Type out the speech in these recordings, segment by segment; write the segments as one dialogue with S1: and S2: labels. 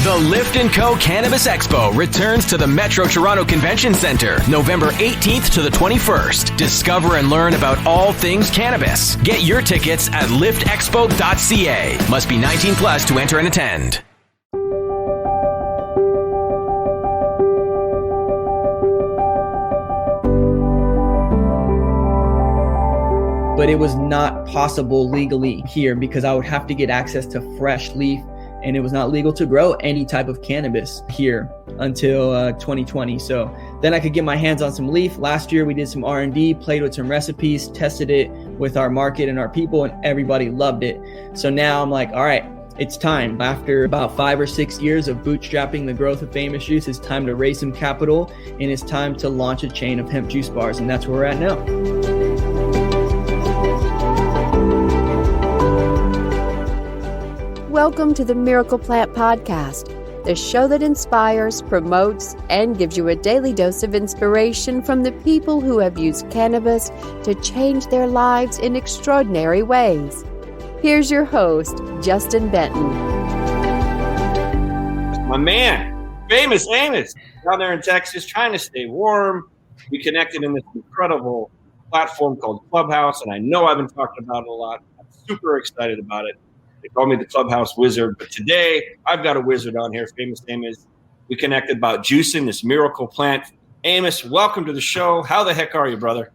S1: The Lift & Co. Cannabis Expo returns to the Metro Toronto Convention Centre, November 18th to the 21st. Discover and learn about all things cannabis. Get your tickets at liftexpo.ca. Must be 19 plus to enter and attend.
S2: But it was not possible legally here because I would have to get access to fresh leaf, and it was not legal to grow any type of cannabis here until 2020. So then I could get my hands on some leaf. Last year we did some R&D, played with some recipes, tested it with our market and our people, and everybody loved it. So now I'm like, all right, it's time. After about 5 or 6 years of bootstrapping the growth of Amos Juice, it's time to raise some capital, and it's time to launch a chain of hemp juice bars, and that's where we're at now.
S3: Welcome to the Miracle Plant Podcast, the show that inspires, promotes, and gives you a daily dose of inspiration from the people who have used cannabis to change their lives in extraordinary ways. Here's your host, Justin Benton.
S4: My man, famous Amos, down there in Texas, trying to stay warm. We connected in this incredible platform called Clubhouse, and I know I've been talking about it a lot. I'm super excited about it. They call me the Clubhouse Wizard, but today I've got a wizard on here, famous Amos. We connected about juicing this miracle plant. Amos, welcome to the show. How the heck are you, brother?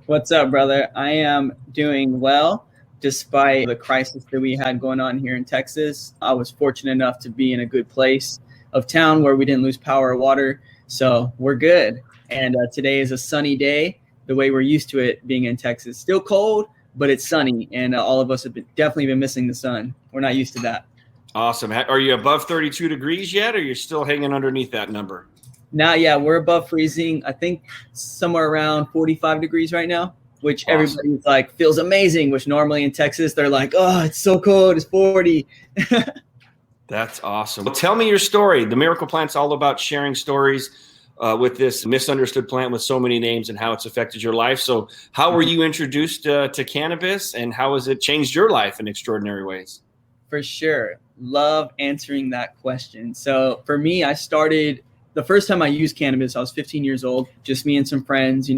S2: What's up, brother? I am doing well, despite the crisis that we had going on here in Texas. I was fortunate enough to be in a good place of town where we didn't lose power or water, so we're good. And today is a sunny day, the way we're used to it being in Texas. Still cold, but it's sunny, and all of us have definitely been missing the sun. We're not used to that.
S4: Awesome. Are you above 32 degrees yet, or you're still hanging underneath that number?
S2: Now, yeah, we're above freezing. I think somewhere around 45 degrees right now, which awesome. Everybody's like, feels amazing, which normally in Texas, they're like, oh, it's so cold, it's 40.
S4: That's awesome. Well, tell me your story. The Miracle Plant's all about sharing stories with this misunderstood plant with so many names and how it's affected your life. So how were you introduced to cannabis, and how has it changed your life in extraordinary ways?
S2: For sure. Love answering that question. So for me, I started the first time I used cannabis, I was 15 years old, just me and some friends,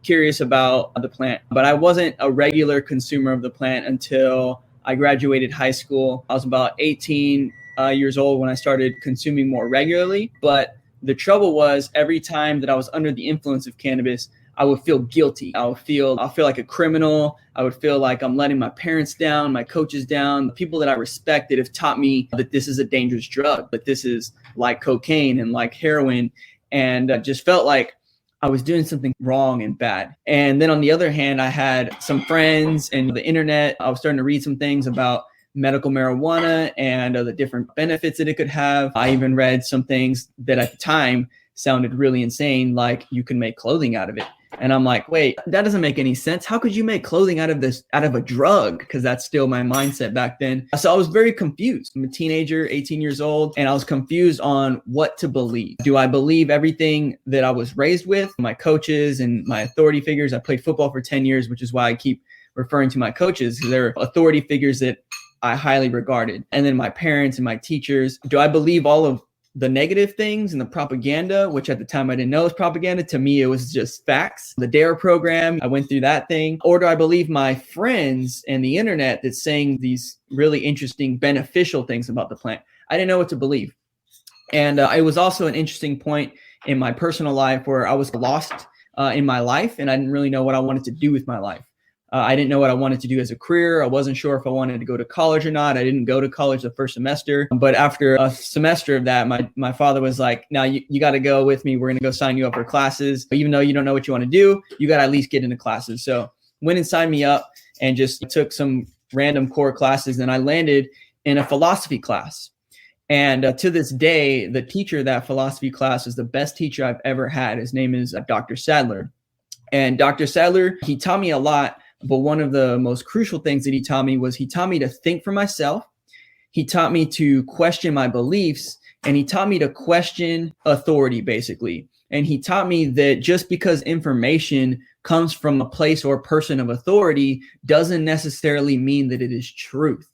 S2: curious about the plant. But I wasn't a regular consumer of the plant until I graduated high school. I was about 18 years old when I started consuming more regularly. But the trouble was every time that I was under the influence of cannabis, I would feel guilty. I'll feel like a criminal. I would feel like I'm letting my parents down, my coaches down. The people that I respected have taught me that this is a dangerous drug, that this is like cocaine and like heroin, and just felt like I was doing something wrong and bad. And then on the other hand, I had some friends and the internet. I was starting to read some things about medical marijuana and the different benefits that it could have. I even read some things that at the time sounded really insane, like you can make clothing out of it. And I'm like, wait, that doesn't make any sense. How could you make clothing out of a drug? Because that's still my mindset back then. So I was very confused. I'm a teenager, 18 years old, and I was confused on what to believe. Do I believe everything that I was raised with, my coaches and my authority figures? I played football for 10 years, which is why I keep referring to my coaches, because they're authority figures that I highly regarded. And then my parents and my teachers. Do I believe all of the negative things and the propaganda, which at the time I didn't know was propaganda? To me, it was just facts. The DARE program, I went through that thing. Or do I believe my friends and the internet that's saying these really interesting, beneficial things about the plant? I didn't know what to believe. And it was also an interesting point in my personal life where I was lost in my life, and I didn't really know what I wanted to do with my life. I didn't know what I wanted to do as a career. I wasn't sure if I wanted to go to college or not. I didn't go to college the first semester. But after a semester of that, my father was like, now you got to go with me. We're going to go sign you up for classes. But even though you don't know what you want to do, you got to at least get into classes. So went and signed me up and just took some random core classes. And I landed in a philosophy class. And to this day, the teacher of that philosophy class is the best teacher I've ever had. His name is Dr. Sadler. And Dr. Sadler, he taught me a lot. But one of the most crucial things that he taught me was he taught me to think for myself. He taught me to question my beliefs, and he taught me to question authority, basically. And he taught me that just because information comes from a place or person of authority doesn't necessarily mean that it is truth.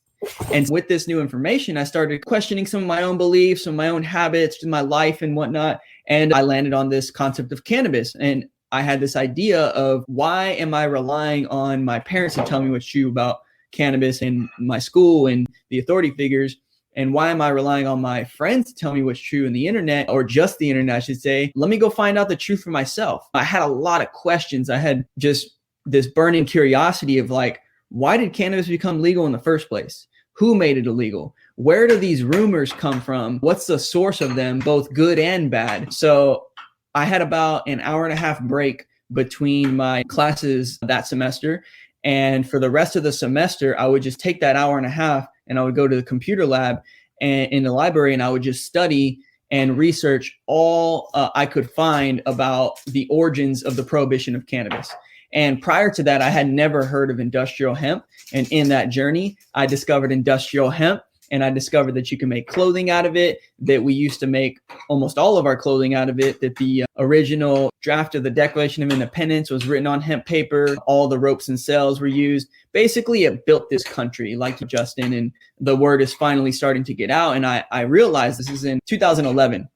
S2: And with this new information, I started questioning some of my own beliefs, some of my own habits, my life and whatnot. And I landed on this concept of cannabis. And I had this idea of, why am I relying on my parents to tell me what's true about cannabis and my school and the authority figures? And why am I relying on my friends to tell me what's true in the internet, or just the internet, I should say? Let me go find out the truth for myself. I had a lot of questions. I had just this burning curiosity of like, why did cannabis become legal in the first place? Who made it illegal? Where do these rumors come from? What's the source of them, both good and bad? So I had about an hour and a half break between my classes that semester. And for the rest of the semester, I would just take that hour and a half and I would go to the computer lab and in the library, and I would just study and research all I could find about the origins of the prohibition of cannabis. And prior to that, I had never heard of industrial hemp. And in that journey, I discovered industrial hemp, and I discovered that you can make clothing out of it, that we used to make almost all of our clothing out of it, that the original draft of the Declaration of Independence was written on hemp paper. All the ropes and sails were used. Basically, it built this country, like Justin, and the word is finally starting to get out. And I realized this is in 2011.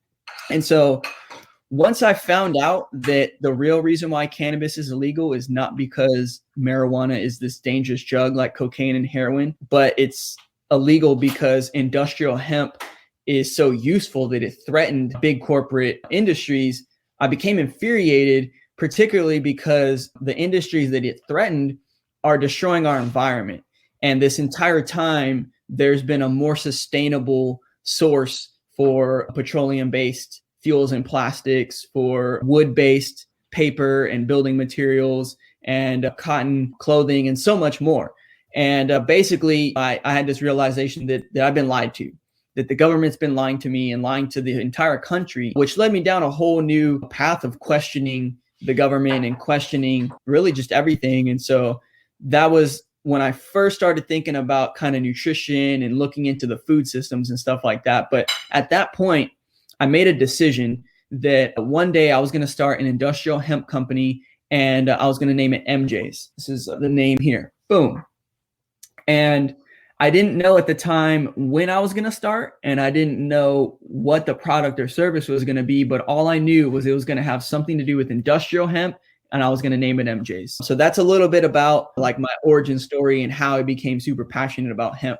S2: And so once I found out that the real reason why cannabis is illegal is not because marijuana is this dangerous drug like cocaine and heroin, but it's illegal because industrial hemp is so useful that it threatened big corporate industries, I became infuriated, particularly because the industries that it threatened are destroying our environment. And this entire time, there's been a more sustainable source for petroleum-based fuels and plastics, for wood-based paper and building materials, and cotton clothing, and so much more. And basically, I had this realization that I've been lied to, that the government's been lying to me and lying to the entire country, which led me down a whole new path of questioning the government and questioning really just everything. And so that was when I first started thinking about kind of nutrition and looking into the food systems and stuff like that. But at that point, I made a decision that one day I was going to start an industrial hemp company, and I was going to name it Emjayze. This is the name here. Boom. And I didn't know at the time when I was going to start, and I didn't know what the product or service was going to be, but all I knew was it was going to have something to do with industrial hemp, and I was going to name it Emjayze. So that's a little bit about like my origin story and how I became super passionate about hemp.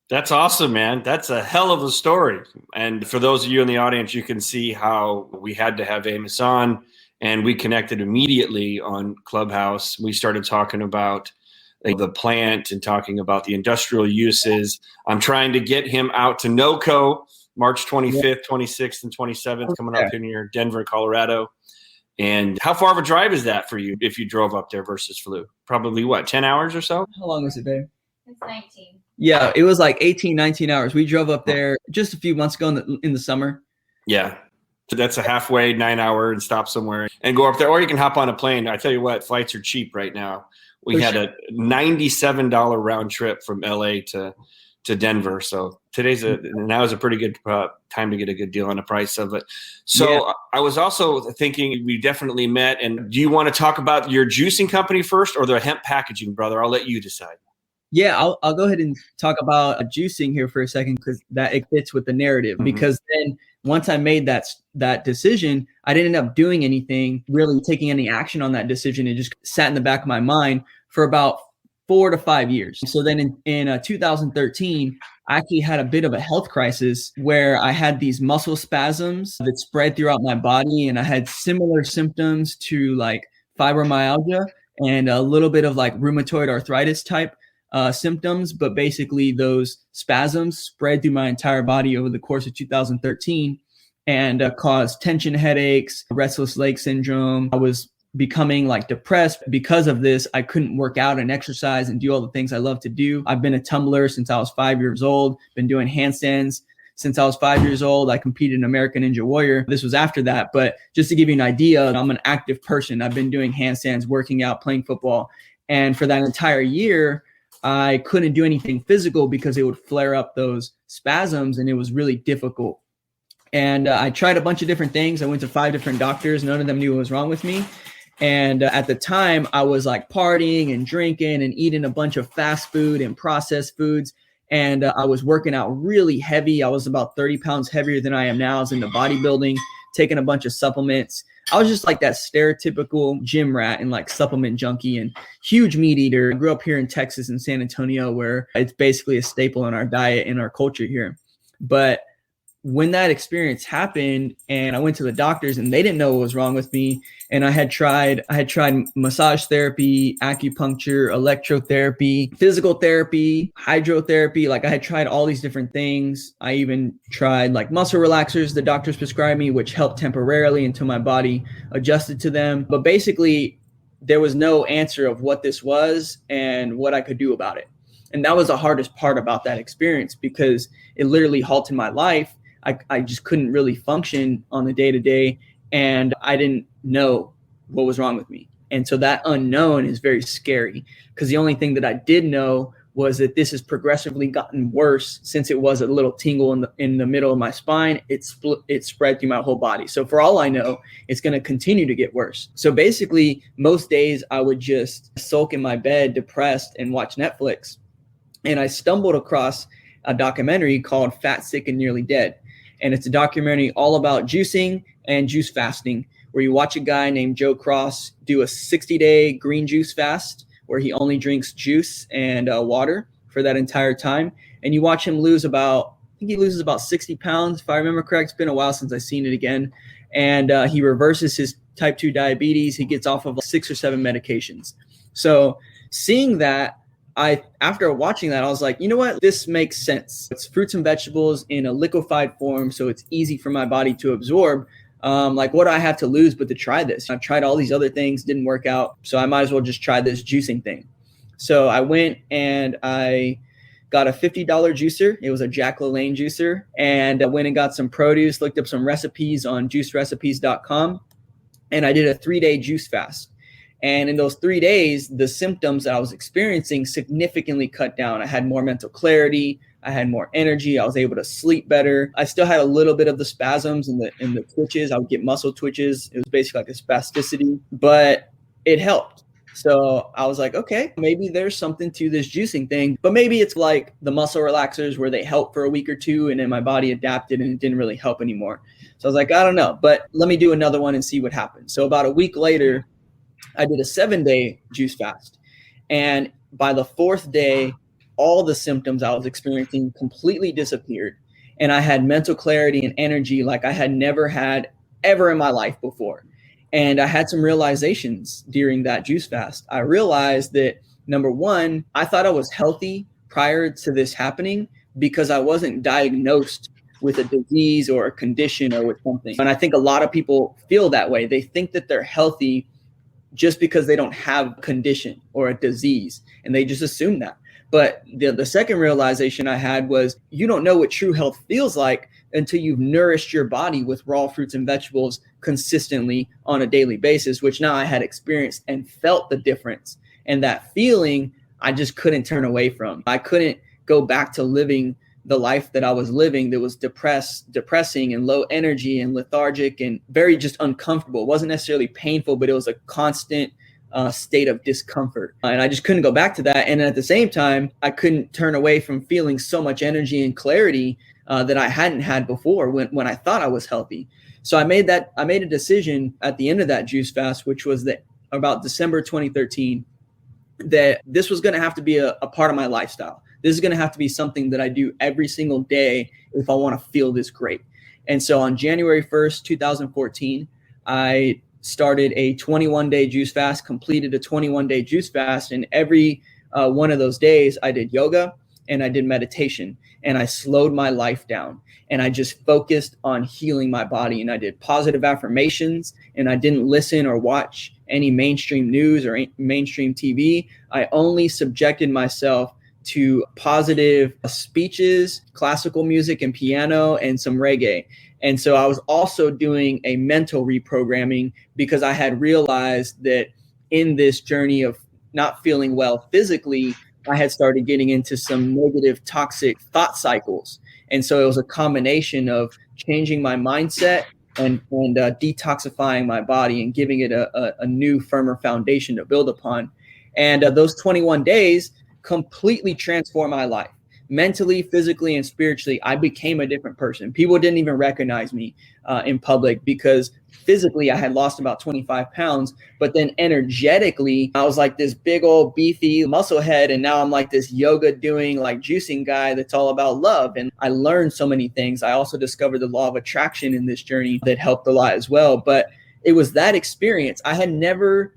S4: That's awesome, man. That's a hell of a story. And for those of you in the audience, you can see how we had to have Amos on, and we connected immediately on Clubhouse. We started talking about the plant and talking about the industrial uses. I'm trying to get him out to NOCO March 25th, 26th, and 27th, coming up here near Denver, Colorado. And how far of a drive is that for you if you drove up there versus flew? Probably what, 10 hours or so?
S2: How long was it, babe?
S5: It's 19.
S2: Yeah, it was like 18, 19 hours. We drove up there just a few months ago in the summer.
S4: Yeah. So that's a halfway 9 hour and stop somewhere and go up there. Or you can hop on a plane. I tell you what, flights are cheap right now. We had a $97 round trip from LA to Denver. So now is a pretty good time to get a good deal on the price of it. So yeah. I was also thinking we definitely met. And do you want to talk about your juicing company first or the hemp packaging, brother? I'll let you decide.
S2: Yeah, I'll go ahead and talk about juicing here for a second, because that it fits with the narrative. Mm-hmm. Because then once I made that decision, I didn't end up doing anything, really taking any action on that decision. It just sat in the back of my mind for about 4 to 5 years. So then in 2013, I actually had a bit of a health crisis where I had these muscle spasms that spread throughout my body, and I had similar symptoms to like fibromyalgia and a little bit of like rheumatoid arthritis type symptoms, but basically those spasms spread through my entire body over the course of 2013 and caused tension headaches, restless leg syndrome. I was becoming like depressed. Because of this, I couldn't work out and exercise and do all the things I love to do. I've been a tumbler since I was 5 years old, been doing handstands since I was 5 years old. I competed in American Ninja Warrior. This was after that, but just to give you an idea, I'm an active person. I've been doing handstands, working out, playing football. And for that entire year, I couldn't do anything physical because it would flare up those spasms, and it was really difficult. And I tried a bunch of different things. I went to 5 different doctors. None of them knew what was wrong with me. And at the time, I was like partying and drinking and eating a bunch of fast food and processed foods. And I was working out really heavy. I was about 30 pounds heavier than I am now. I was into bodybuilding, taking a bunch of supplements. I was just like that stereotypical gym rat and like supplement junkie and huge meat eater. I grew up here in Texas in San Antonio, where it's basically a staple in our diet and our culture here. But when that experience happened and I went to the doctors and they didn't know what was wrong with me, and I had tried massage therapy, acupuncture, electrotherapy, physical therapy, hydrotherapy. Like I had tried all these different things. I even tried like muscle relaxers the doctors prescribed me, which helped temporarily until my body adjusted to them. But basically there was no answer of what this was and what I could do about it. And that was the hardest part about that experience, because it literally halted my life. I just couldn't really function on the day-to-day, and I didn't know what was wrong with me. And so that unknown is very scary, because the only thing that I did know was that this has progressively gotten worse since it was a little tingle in the middle of my spine. It spread through my whole body. So for all I know, it's going to continue to get worse. So basically, most days I would just sulk in my bed, depressed, and watch Netflix. And I stumbled across a documentary called Fat, Sick, and Nearly Dead. And it's a documentary all about juicing and juice fasting, where you watch a guy named Joe Cross do a 60-day green juice fast, where he only drinks juice and water for that entire time. And you watch him loses about 60 pounds, if I remember correct. It's been a while since I've seen it again. And he reverses his type 2 diabetes. He gets off of 6 or 7 medications. So seeing that, after watching that, I was like, you know what? This makes sense. It's fruits and vegetables in a liquefied form, so it's easy for my body to absorb. Like, what do I have to lose but to try this? I've tried all these other things, didn't work out, so I might as well just try this juicing thing. So I went and I got a $50 juicer. It was a Jack LaLanne juicer. And I went and got some produce, looked up some recipes on juicerecipes.com, and I did a 3-day juice fast. And in those 3 days, the symptoms that I was experiencing significantly cut down. I had more mental clarity. I had more energy. I was able to sleep better. I still had a little bit of the spasms and the twitches. I would get muscle twitches. It was basically like a spasticity, but it helped. So I was like, okay, maybe there's something to this juicing thing, but maybe it's like the muscle relaxers where they help for a week or two and then my body adapted and it didn't really help anymore. So I was like, I don't know, but let me do another one and see what happens. So about a week later, I did a 7-day juice fast. And by the 4th day, all the symptoms I was experiencing completely disappeared. And I had mental clarity and energy like I had never had ever in my life before. And I had some realizations during that juice fast. I realized that, number one, I thought I was healthy prior to this happening because I wasn't diagnosed with a disease or a condition or with something. And I think a lot of people feel that way. They think that they're healthy just because they don't have a condition or a disease, and they just assume that. But the second realization I had was you don't know what true health feels like until you've nourished your body with raw fruits and vegetables consistently on a daily basis, which now I had experienced and felt the difference. And that feeling I just couldn't turn away from. I couldn't go back to living the life that I was living that was depressing and low energy and lethargic and very just uncomfortable. It wasn't necessarily painful, but it was a constant state of discomfort. And I just couldn't go back to that. And at the same time, I couldn't turn away from feeling so much energy and clarity that I hadn't had before when I thought I was healthy. So I made a decision at the end of that juice fast, which was that about December 2013, that this was going to have to be a part of my lifestyle. This is going to have to be something that I do every single day if I want to feel this great. And so on January 1st, 2014, I started a 21-day juice fast, completed a 21-day juice fast. And every one of those days, I did yoga and I did meditation. And I slowed my life down. And I just focused on healing my body. And I did positive affirmations. And I didn't listen or watch any mainstream news or mainstream TV. I only subjected myself to positive speeches, classical music and piano, and some reggae. And so I was also doing a mental reprogramming because I had realized that in this journey of not feeling well physically, I had started getting into some negative, toxic thought cycles. And so it was a combination of changing my mindset and detoxifying my body and giving it a new, firmer foundation to build upon. And those 21 days completely transformed my life. Mentally, physically, and spiritually, I became a different person. People didn't even recognize me in public because physically I had lost about 25 pounds, but then energetically, I was like this big old beefy muscle head. And now I'm like this yoga doing like juicing guy that's all about love. And I learned so many things. I also discovered the law of attraction in this journey that helped a lot as well. But it was that experience. I had never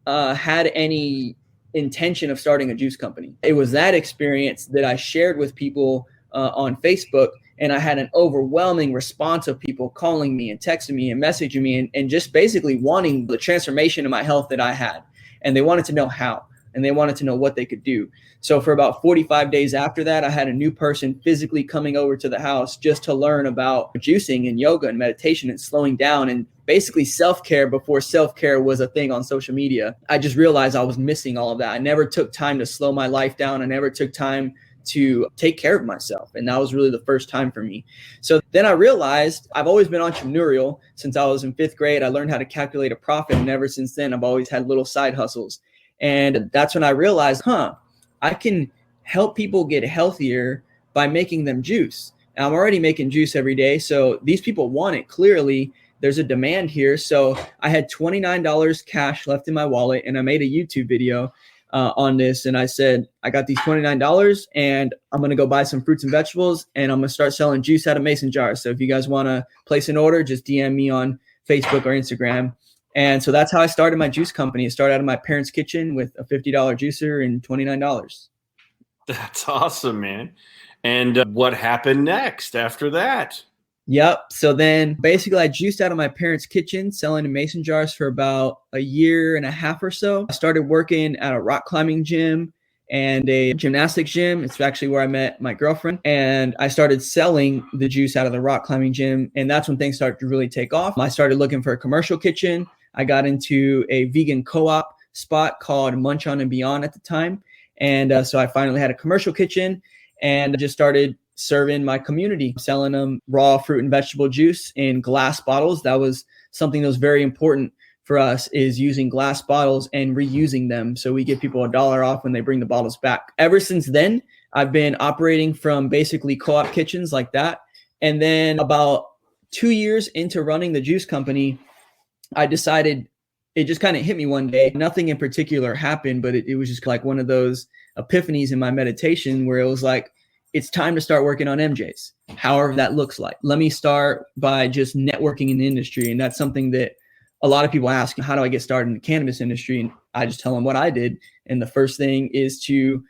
S2: had any intention of starting a juice company. It was that experience that I shared with people on Facebook, and I had an overwhelming response of people calling me and texting me and messaging me and just basically wanting the transformation in my health that I had. And they wanted to know how, and they wanted to know what they could do. So for about 45 days after that, I had a new person physically coming over to the house just to learn about juicing and yoga and meditation and slowing down and basically self-care before self-care was a thing on social media. I just realized I was missing all of that. I never took time to slow my life down. I never took time to take care of myself. And that was really the first time for me. So then I realized I've always been entrepreneurial since I was in 5th grade. I learned how to calculate a profit. And ever since then, I've always had little side hustles. And that's when I realized, I can help people get healthier by making them juice. And I'm already making juice every day. So these people want it. Clearly, there's a demand here. So I had $29 cash left in my wallet, and I made a YouTube video on this. And I said, I got these $29 and I'm going to go buy some fruits and vegetables, and I'm going to start selling juice out of mason jars. So if you guys want to place an order, just DM me on Facebook or Instagram. And so that's how I started my juice company. It started out of my parents' kitchen with a $50 juicer and $29.
S4: That's awesome, man. And what happened next after that?
S2: Yep. So then basically I juiced out of my parents' kitchen, selling in mason jars for about a year and a half or so. I started working at a rock climbing gym and a gymnastics gym. It's actually where I met my girlfriend. And I started selling the juice out of the rock climbing gym. And that's when things started to really take off. I started looking for a commercial kitchen. I got into a vegan co-op spot called Munch On and Beyond at the time. And so I finally had a commercial kitchen and just started serving my community, selling them raw fruit and vegetable juice in glass bottles. That was something that was very important for us, is using glass bottles and reusing them. So we give people $1 off when they bring the bottles back. Ever since then, I've been operating from basically co-op kitchens like that. And then about 2 years into running the juice company, I decided, it just kind of hit me one day. Nothing in particular happened, but it was just like one of those epiphanies in my meditation where it was like, it's time to start working on MJs, however that looks like. Let me start by just networking in the industry. And that's something that a lot of people ask, how do I get started in the cannabis industry? And I just tell them what I did. And the first thing is to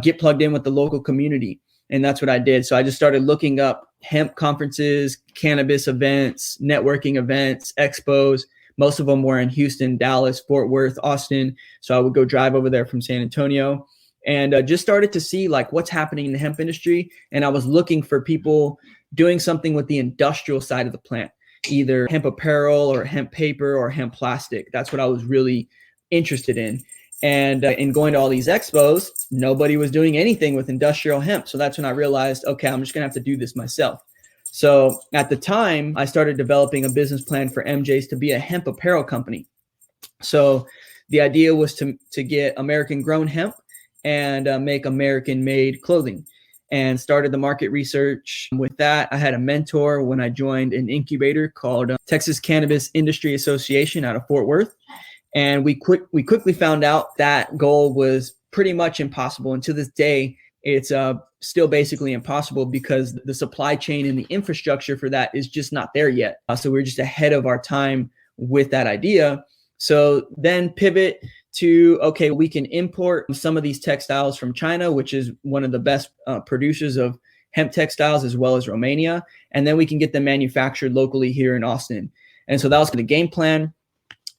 S2: get plugged in with the local community. And that's what I did. So I just started looking up hemp conferences, cannabis events, networking events, expos. Most of them were in Houston, Dallas, Fort Worth, Austin. So I would go drive over there from San Antonio and just started to see like what's happening in the hemp industry. And I was looking for people doing something with the industrial side of the plant, either hemp apparel or hemp paper or hemp plastic. That's what I was really interested in. And in going to all these expos, nobody was doing anything with industrial hemp. So that's when I realized, okay, I'm just going to have to do this myself. So at the time, I started developing a business plan for MJ's to be a hemp apparel company. So the idea was to get American grown hemp and make American-made clothing, and started the market research. With that, I had a mentor when I joined an incubator called Texas Cannabis Industry Association out of Fort Worth. And we quickly found out that goal was pretty much impossible. And to this day, it's still basically impossible because the supply chain and the infrastructure for that is just not there yet. So we're just ahead of our time with that idea. So then pivot to, okay, we can import some of these textiles from China, which is one of the best producers of hemp textiles, as well as Romania. And then we can get them manufactured locally here in Austin. And so that was the game plan.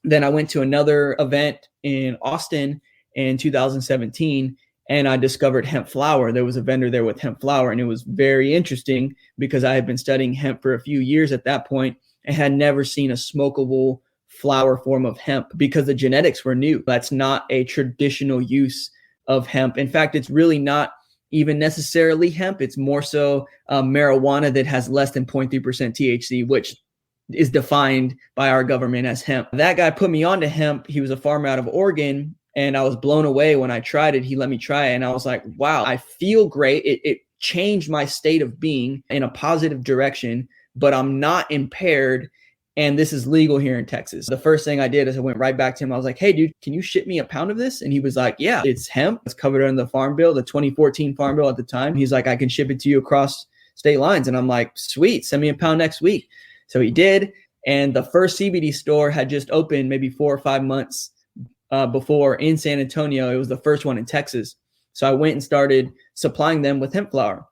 S2: Then I went to another event in Austin in 2017, and I discovered hemp flower. There was a vendor there with hemp flower, and it was very interesting because I had been studying hemp for a few years at that point and had never seen a smokable flower form of hemp because the genetics were new. That's not a traditional use of hemp. In fact, it's really not even necessarily hemp. It's more so marijuana that has less than 0.3% THC, which is defined by our government as hemp. That guy put me onto hemp. He was a farmer out of Oregon, and I was blown away when I tried it. He let me try it, and I was like, wow, I feel great. It changed my state of being in a positive direction, but I'm not impaired. And this is legal here in Texas. The first thing I did is I went right back to him. I was like, hey, dude, can you ship me a pound of this? And he was like, yeah, it's hemp. It's covered under the Farm Bill, the 2014 Farm Bill at the time. He's like, I can ship it to you across state lines. And I'm like, sweet, send me a pound next week. So he did. And the first CBD store had just opened maybe 4 or 5 months before in San Antonio. It was the first one in Texas. So I went and started supplying them with hemp flower.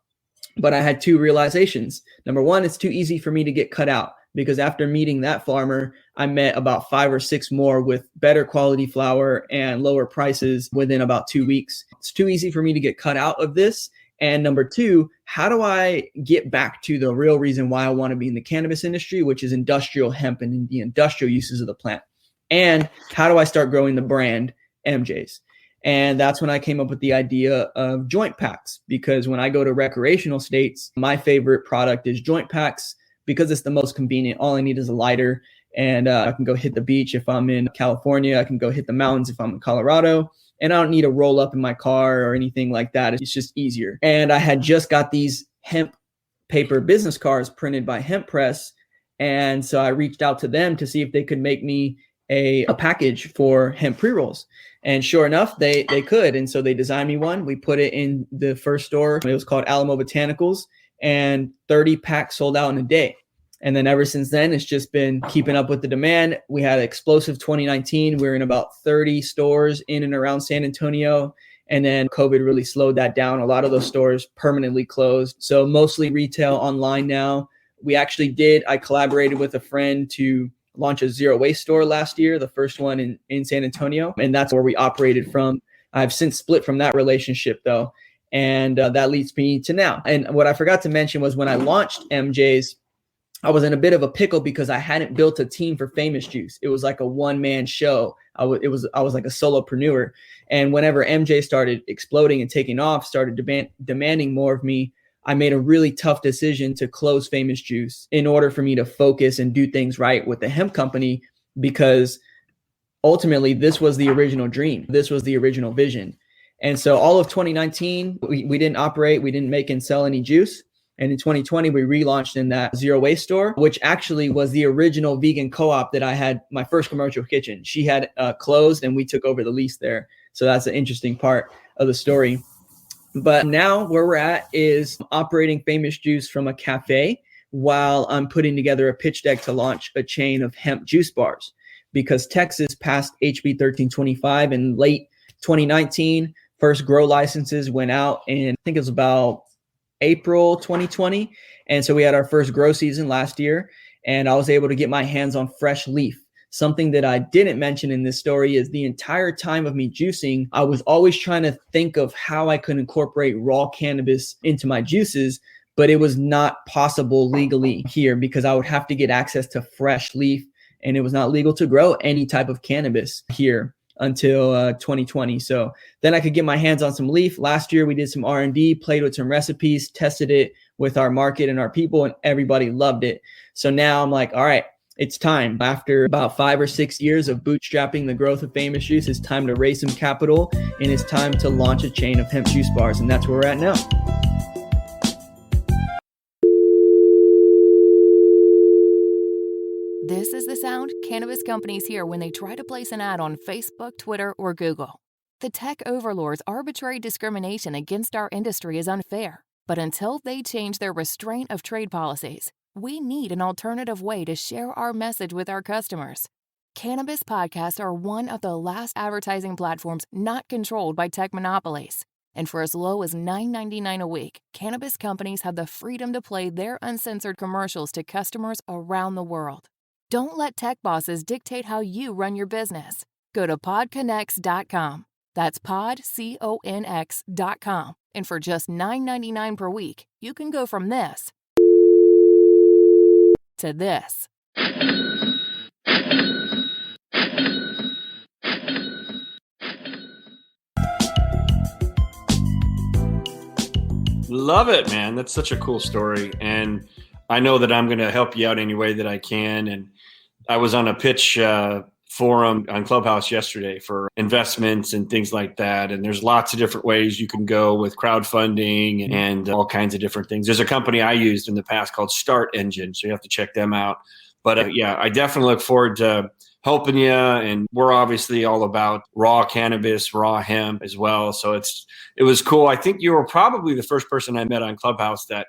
S2: But I had 2 realizations. Number one, it's too easy for me to get cut out, because after meeting that farmer, I met about 5 or 6 more with better quality flower and lower prices within about 2 weeks. It's too easy for me to get cut out of this. And number 2, how do I get back to the real reason why I want to be in the cannabis industry, which is industrial hemp and the industrial uses of the plant? And how do I start growing the brand Emjayze? And that's when I came up with the idea of joint packs, because when I go to recreational states, my favorite product is joint packs because it's the most convenient. All I need is a lighter, and I can go hit the beach if I'm in California. I can go hit the mountains if I'm in Colorado, and I don't need to roll up in my car or anything like that. It's just easier. And I had just got these hemp paper business cards printed by Hemp Press. And so I reached out to them to see if they could make me a package for hemp pre-rolls. And sure enough, they could. And so they designed me one. We put it in the first store. It was called Alamo Botanicals, and 30 packs sold out in a day. And then ever since then, it's just been keeping up with the demand. We had an explosive 2019. We're in about 30 stores in and around San Antonio. And then COVID really slowed that down. A lot of those stores permanently closed. So mostly retail online now. I collaborated with a friend to launch a zero waste store last year, the first one in San Antonio. And that's where we operated from. I've since split from that relationship though. And that leads me to now. And what I forgot to mention was when I launched Emjayze, I was in a bit of a pickle because I hadn't built a team for Famous Juice. It was like a one-man show. I was like a solopreneur. And whenever Emjayze started exploding and taking off, started demanding more of me, I made a really tough decision to close Famous Juice in order for me to focus and do things right with the hemp company, because ultimately this was the original dream. This was the original vision. And so all of 2019, we didn't operate. We didn't make and sell any juice. And in 2020, we relaunched in that zero waste store, which actually was the original vegan co-op that I had my first commercial kitchen. She had closed and we took over the lease there. So that's an interesting part of the story. But now where we're at is operating Famous Juice from a cafe while I'm putting together a pitch deck to launch a chain of hemp juice bars, because Texas passed HB 1325 in late 2019. First grow licenses went out in, I think it was about April 2020. And so we had our first grow season last year, and I was able to get my hands on fresh leaf. Something that I didn't mention in this story is the entire time of me juicing, I was always trying to think of how I could incorporate raw cannabis into my juices, but it was not possible legally here because I would have to get access to fresh leaf, and it was not legal to grow any type of cannabis here until 2020. So then I could get my hands on some leaf. Last year, we did some R&D, played with some recipes, tested it with our market and our people, and everybody loved it. So now I'm like, all right, it's time. After about 5 or 6 years of bootstrapping the growth of Famous Juice, it's time to raise some capital, and it's time to launch a chain of hemp juice bars. And that's where we're at now.
S5: This is the sound cannabis companies hear when they try to place an ad on Facebook, Twitter, or Google. The tech overlords' arbitrary discrimination against our industry is unfair. But until they change their restraint of trade policies, we need an alternative way to share our message with our customers. Cannabis podcasts are one of the last advertising platforms not controlled by tech monopolies. And for as low as $9.99 a week, cannabis companies have the freedom to play their uncensored commercials to customers around the world. Don't let tech bosses dictate how you run your business. Go to podconx.com. That's podconx.com. And for just $9.99 per week, you can go from this to this.
S4: Love it, man. That's such a cool story. And I know that I'm going to help you out any way that I can. And I was on a pitch forum on Clubhouse yesterday for investments and things like that. And there's lots of different ways you can go with crowdfunding and all kinds of different things. There's a company I used in the past called Start Engine, so you have to check them out. But yeah, I definitely look forward to helping you. And we're obviously all about raw cannabis, raw hemp as well. So it was cool. I think you were probably the first person I met on Clubhouse that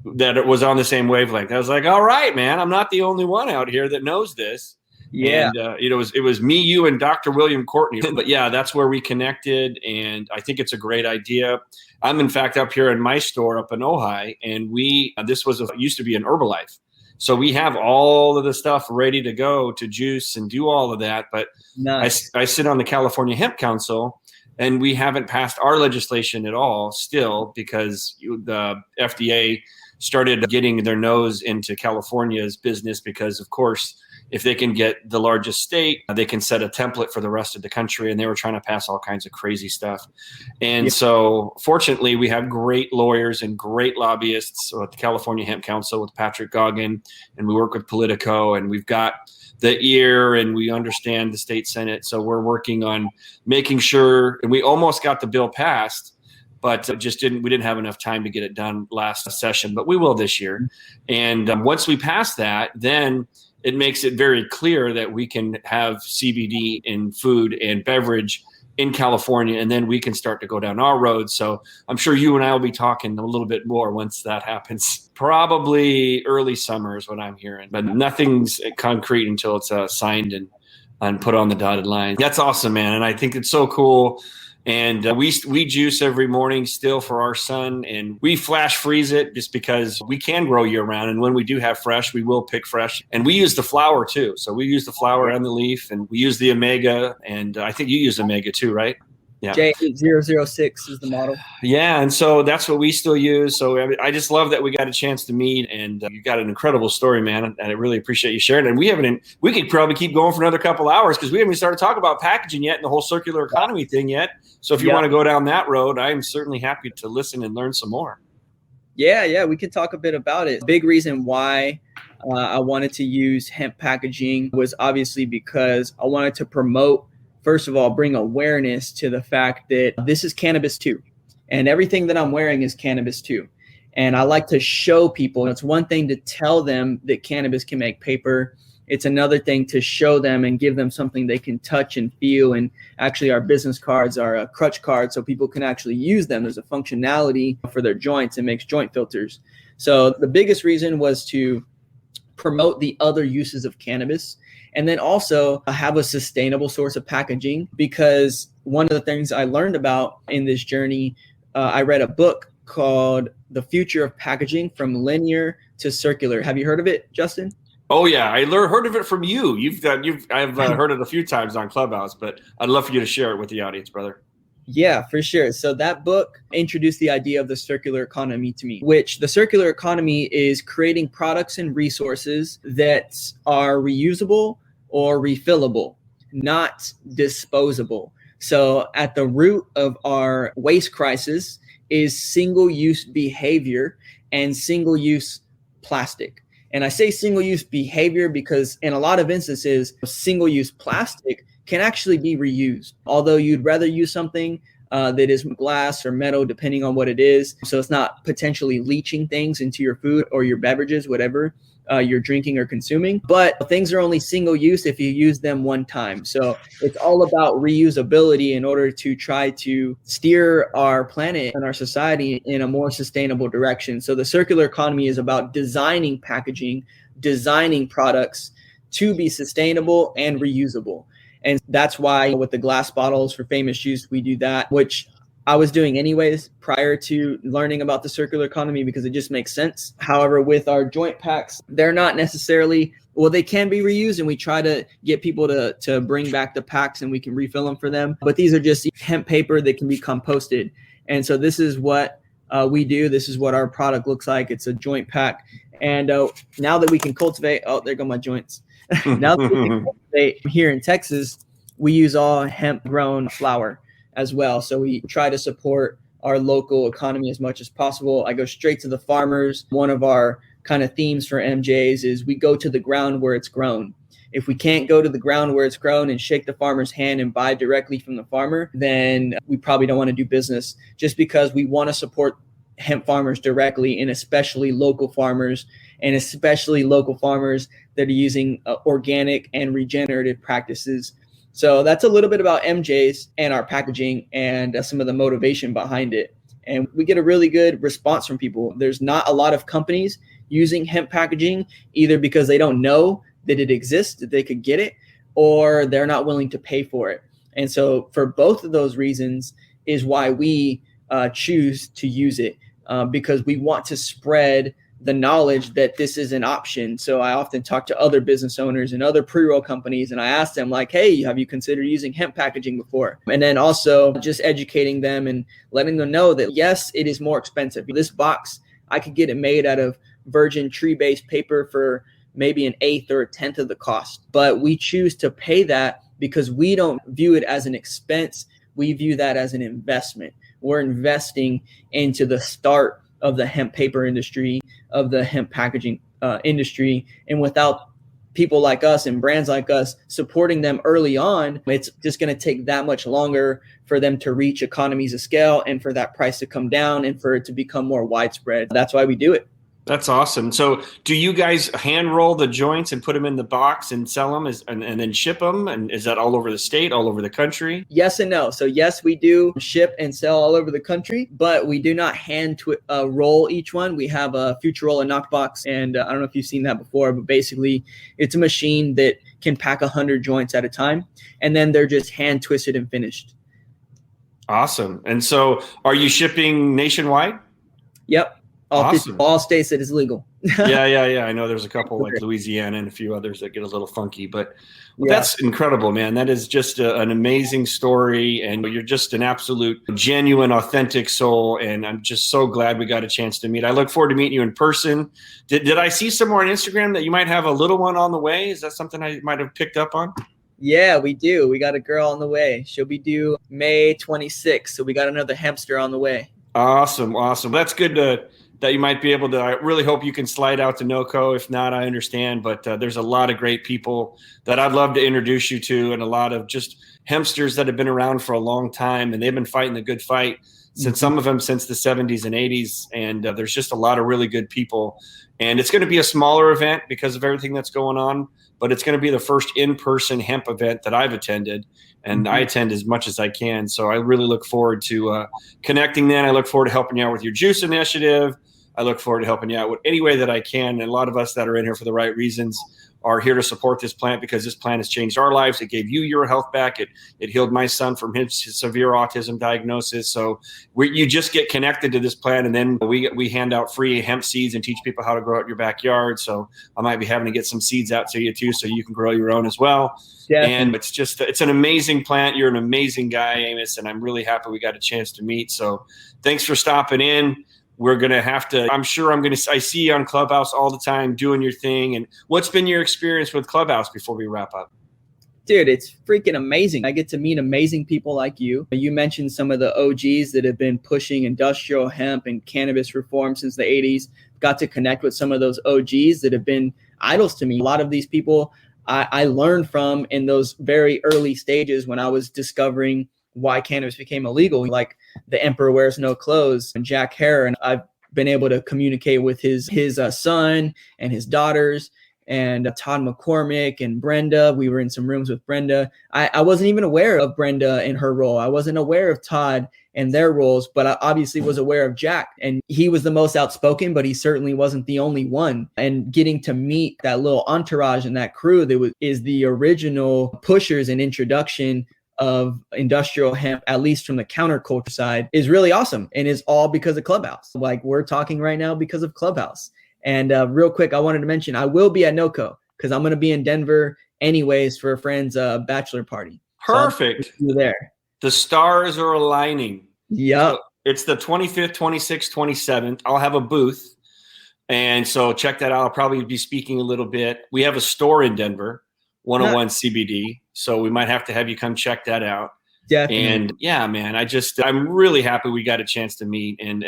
S4: it was on the same wavelength. I was like, all right, man, I'm not the only one out here that knows this.
S2: Yeah.
S4: And it was me, you, and Dr. William Courtney. But yeah, that's where we connected. And I think it's a great idea. I'm in fact up here in my store up in Ojai, and this used to be an Herbalife. So we have all of the stuff ready to go to juice and do all of that. But nice. I sit on the California Hemp Council, and we haven't passed our legislation at all still because the FDA started getting their nose into California's business because, of course, if they can get the largest state, they can set a template for the rest of the country. And they were trying to pass all kinds of crazy stuff. And so fortunately, we have great lawyers and great lobbyists at the California Hemp Council with Patrick Goggin, and we work with Politico, and we've got the ear and we understand the state Senate. So we're working on making sure, and we almost got the bill passed, but we didn't have enough time to get it done last session, but we will this year. And once we pass that, then it makes it very clear that we can have CBD in food and beverage in California, and then we can start to go down our road. So I'm sure you and I will be talking a little bit more once that happens. Probably early summer is what I'm hearing, but nothing's concrete until it's signed and put on the dotted line. That's awesome, man. And I think it's so cool. And we juice every morning still for our son, and we flash freeze it just because we can grow year round. And when we do have fresh, we will pick fresh. And we use the flower too. So we use the flower and the leaf, and we use the omega. And I think you use omega too, right? Yeah.
S2: J8006 is the model.
S4: Yeah. And so that's what we still use. So I just love that we got a chance to meet, and you got an incredible story, man. And I really appreciate you sharing it. And we could probably keep going for another couple hours because we haven't even started talking about packaging yet and the whole circular economy thing yet. So if you want to go down that road, I'm certainly happy to listen and learn some more.
S2: Yeah. We can talk a bit about it. Big reason why I wanted to use hemp packaging was obviously because I wanted to promote, first of all, bring awareness to the fact that this is cannabis too. And everything that I'm wearing is cannabis too. And I like to show people, it's one thing to tell them that cannabis can make paper. It's another thing to show them and give them something they can touch and feel. And actually our business cards are a crutch card so people can actually use them. There's a functionality for their joints. It makes joint filters. So the biggest reason was to promote the other uses of cannabis. And then also have a sustainable source of packaging, because one of the things I learned about in this journey, I read a book called The Future of Packaging from Linear to Circular. Have you heard of it, Justin?
S4: Oh yeah, I heard of it from you. I've heard it a few times on Clubhouse, but I'd love for you to share it with the audience, brother.
S2: Yeah, for sure. So that book introduced the idea of the circular economy to me, which the circular economy is creating products and resources that are reusable or refillable, not disposable. So at the root of our waste crisis is single-use behavior and single-use plastic. And I say single-use behavior because in a lot of instances, single-use plastic can actually be reused. Although you'd rather use something that is glass or metal, depending on what it is. So it's not potentially leaching things into your food or your beverages, whatever you're drinking or consuming. But things are only single use if you use them one time. So it's all about reusability in order to try to steer our planet and our society in a more sustainable direction. So the circular economy is about designing packaging, designing products to be sustainable and reusable. And that's why with the glass bottles for Famous Juice, we do that, which I was doing anyways prior to learning about the circular economy because it just makes sense. However, with our joint packs, they're not necessarily, well, they can be reused, and we try to get people to bring back the packs and we can refill them for them. But these are just hemp paper that can be composted. And so this is what we do. This is what our product looks like. It's a joint pack. And now that we can cultivate, oh, there go my joints. Now that we can cultivate here in Texas, we use all hemp grown flower as well. So we try to support our local economy as much as possible. I go straight to the farmers. One of our kind of themes for MJs is we go to the ground where it's grown. If we can't go to the ground where it's grown and shake the farmer's hand and buy directly from the farmer, then we probably don't want to do business, just because we want to support hemp farmers directly, and especially local farmers, and especially local farmers that are using organic and regenerative practices. So that's a little bit about MJs and our packaging and some of the motivation behind it. And we get a really good response from people. There's not a lot of companies using hemp packaging, either because they don't know that it exists, that they could get it, or they're not willing to pay for it. And so for both of those reasons is why we choose to use it, because we want to spread the knowledge that this is an option. So I often talk to other business owners and other pre-roll companies, and I ask them like, hey, have you considered using hemp packaging before? And then also just educating them and letting them know that, yes, it is more expensive. This box, I could get it made out of virgin tree-based paper for maybe an eighth or a tenth of the cost. But we choose to pay that because we don't view it as an expense. We view that as an investment. We're investing into the start of the hemp paper industry, of the hemp packaging industry. And without people like us and brands like us supporting them early on, it's just going to take that much longer for them to reach economies of scale and for that price to come down and for it to become more widespread. That's why we do it.
S4: That's awesome. So do you guys hand roll the joints and put them in the box and sell them and then ship them? And is that all over the state, all over the country?
S2: Yes and no. So yes, we do ship and sell all over the country, but we do not hand roll each one. We have a future roll and knock box. And I don't know if you've seen that before, but basically it's a machine that can pack 100 joints at a time. And then they're just hand twisted and finished.
S4: Awesome. And so are you shipping nationwide?
S2: Yep.
S4: Awesome.
S2: All states that is legal.
S4: Yeah. I know there's a couple like Louisiana and a few others that get a little funky, but that's incredible, man. That is just an amazing story. And you're just an absolute genuine, authentic soul. And I'm just so glad we got a chance to meet. I look forward to meeting you in person. Did I see somewhere on Instagram that you might have a little one on the way? Is that something I might have picked up on?
S2: Yeah, we do. We got a girl on the way. She'll be due May 26th. So we got another hempster on the way.
S4: Awesome. That's good that you might be able to. I really hope you can slide out to NOCO. If not, I understand. But there's a lot of great people that I'd love to introduce you to, and a lot of just hempsters that have been around for a long time, and they've been fighting the good fight since some of them since the 70s and 80s. And there's just a lot of really good people. And it's going to be a smaller event because of everything that's going on, but it's going to be the first in-person hemp event that I've attended, and I attend as much as I can. So I really look forward to connecting then. I look forward to helping you out with your juice initiative. I look forward to helping you out with any way that I can. And a lot of us that are in here for the right reasons are here to support this plant, because this plant has changed our lives. It gave you your health back. It healed my son from his severe autism diagnosis. So you just get connected to this plant, and then we hand out free hemp seeds and teach people how to grow out your backyard. So I might be having to get some seeds out to you too, so you can grow your own as well. Definitely. And it's an amazing plant. You're an amazing guy, Amos, and I'm really happy we got a chance to meet. So thanks for stopping in. We're going to have to, I see you on Clubhouse all the time doing your thing. And what's been your experience with Clubhouse before we wrap up?
S2: Dude, it's freaking amazing. I get to meet amazing people like you. You mentioned some of the OGs that have been pushing industrial hemp and cannabis reform since the 80s. Got to connect with some of those OGs that have been idols to me. A lot of these people I learned from in those very early stages when I was discovering why cannabis became illegal, like the Emperor Wears No Clothes and Jack Hare. And I've been able to communicate with his son and his daughters, and Todd McCormick and Brenda. We were in some rooms with Brenda. I wasn't even aware of Brenda and her role. I wasn't aware of Todd and their roles, but I obviously was aware of Jack. And he was the most outspoken, but he certainly wasn't the only one. And getting to meet that little entourage and that crew that is the original pushers and introduction of industrial hemp, at least from the counterculture side, is really awesome. And is all because of Clubhouse. Like we're talking right now because of Clubhouse. And real quick, I wanted to mention, I will be at NOCO because I'm going to be in Denver anyways for a friend's bachelor party.
S4: Perfect.
S2: So you there.
S4: The stars are aligning.
S2: Yep.
S4: So it's the 25th, 26th, 27th. I'll have a booth. And so check that out. I'll probably be speaking a little bit. We have a store in Denver, 101 CBD. So we might have to have you come check that out.
S2: Definitely.
S4: And yeah, man, I'm really happy we got a chance to meet. And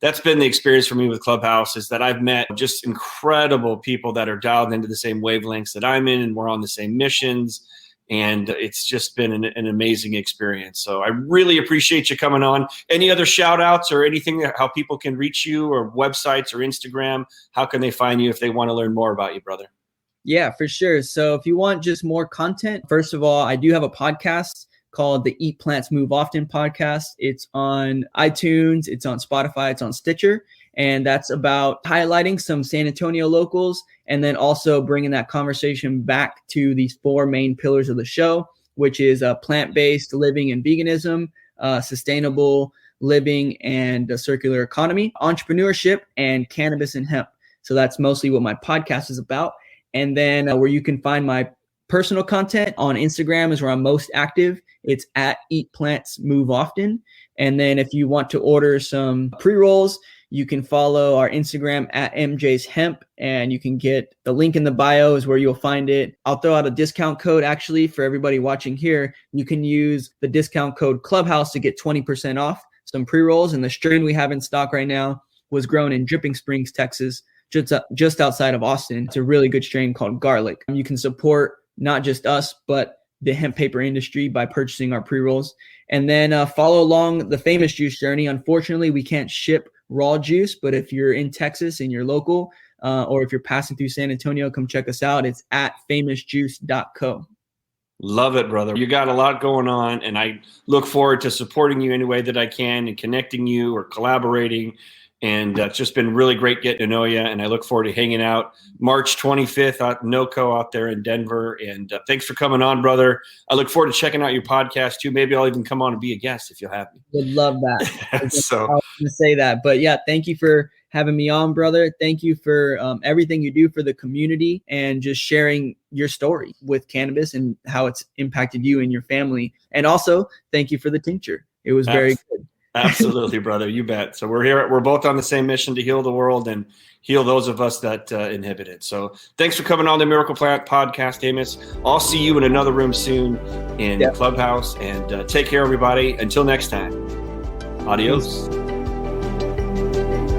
S4: that's been the experience for me with Clubhouse, is that I've met just incredible people that are dialed into the same wavelengths that I'm in, and we're on the same missions. And it's just been an amazing experience. So I really appreciate you coming on. Any other shout outs or anything, how people can reach you, or websites or Instagram? How can they find you if they want to learn more about you, brother?
S2: Yeah, for sure. So if you want just more content, first of all, I do have a podcast called the Eat Plants Move Often podcast. It's on iTunes, it's on Spotify, it's on Stitcher. And that's about highlighting some San Antonio locals, and then also bringing that conversation back to these 4 main pillars of the show, which is plant-based living and veganism, sustainable living and a circular economy, entrepreneurship, and cannabis and hemp. So that's mostly what my podcast is about. And then where you can find my personal content on Instagram is where I'm most active. It's at Eat Plants Move Often. And then if you want to order some pre-rolls, you can follow our Instagram at Emjayze Hemp, and you can get the link in the bio is where you'll find it. I'll throw out a discount code actually for everybody watching here. You can use the discount code Clubhouse to get 20% off some pre-rolls. And the strain we have in stock right now was grown in Dripping Springs, Texas, just outside of Austin. It's a really good strain called Garlic. You can support not just us, but the hemp paper industry by purchasing our pre-rolls. And then follow along the Famous Juice journey. Unfortunately, we can't ship raw juice, but if you're in Texas and you're local, or if you're passing through San Antonio, come check us out. It's at famousjuice.co.
S4: Love it, brother. You got a lot going on, and I look forward to supporting you any way that I can and connecting you or collaborating. And it's just been really great getting to know you. And I look forward to hanging out March 25th at NOCO out there in Denver. And thanks for coming on, brother. I look forward to checking out your podcast too. Maybe I'll even come on and be a guest if you'll have me.
S2: Would love that.
S4: So
S2: I was going to say that. But yeah, thank you for having me on, brother. Thank you for everything you do for the community and just sharing your story with cannabis and how it's impacted you and your family. And also, thank you for the tincture. It was very good.
S4: Absolutely, brother. You bet. So we're here. We're both on the same mission to heal the world and heal those of us that inhibit it. So thanks for coming on the Miracle Plant podcast, Amos. I'll see you in another room soon in Clubhouse. And take care, everybody. Until next time. Adios.
S2: Peace.